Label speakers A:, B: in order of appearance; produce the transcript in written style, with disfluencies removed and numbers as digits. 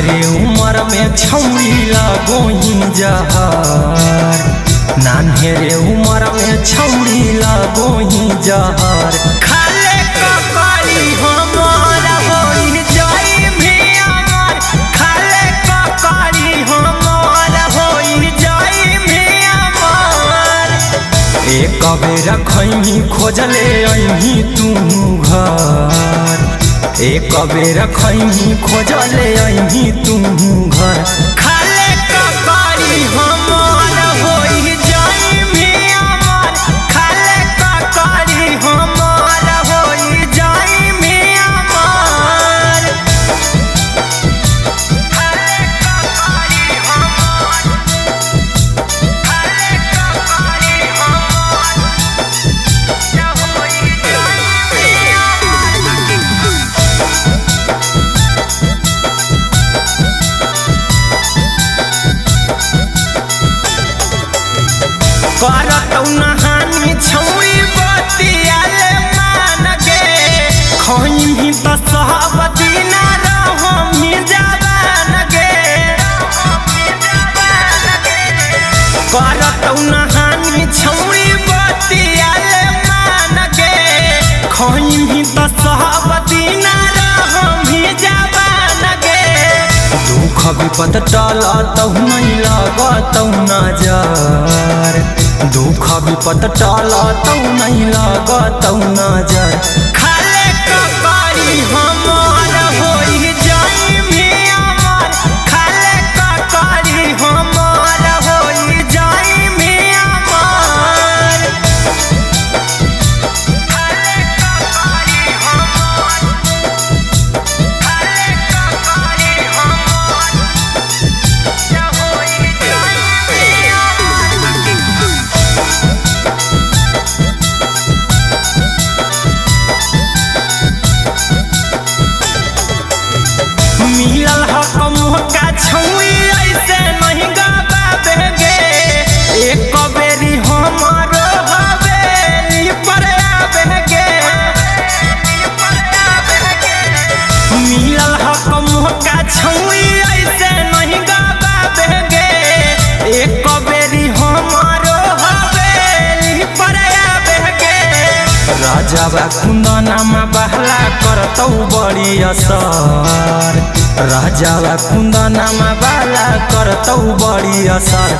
A: नान्हेरे उमर में छौड़ी लगोही जहर, नान्हेरे उमर में छौड़ी लगोही जहर। खाले ककड़ी हमर होई जाई भी अमर, खाले ककड़ी हमर होई जाई भी अमर। एक बेर खैनी खोजले अइही तू घर, एक बेर खैनी खोजले अइही तू घर। खाले ककड़ी हमर होई जाई भी अमर, खाले ककड़ी हमर होई जाई भी अमर। खाले ककड़ी हमर, खाले ककड़ी हमर होई जाई भी अमर। करतौ नहानी छौड़ी बतियाले मान गे, खैनी त सब दिन रहमी जवान गे। करतौ नहानी छौड़ी बतियाले मान गे, खैनी त सब दिन रहमी जवान गे। दुख विपद टलतौ नहीं लगतौ नजर, दुख विपद टलतौ नहीं लगतौ नजर। खाले ककड़ी हमर होई जाई भी अमर, खाले ककड़ी हमर होई जाई भी अमर। खाले ककड़ी हमर, खाले ककड़ी हमर होई जाई भी अमर। मिलल हक मोहका छौड़ी ऐसे नहीं गबाबे गे, एक बेरी हमरो हवेली पर आबे गे। मिलल हक मोहका छौड़ी ऐसे नहीं गबाबे गे, एक बेरी हमरो हवेली पर आबे गे। राजावा कुंदनमा बहला करतौ बड़ी असर, राजावा कुंदनमा बहला करतौ बड़ी असर।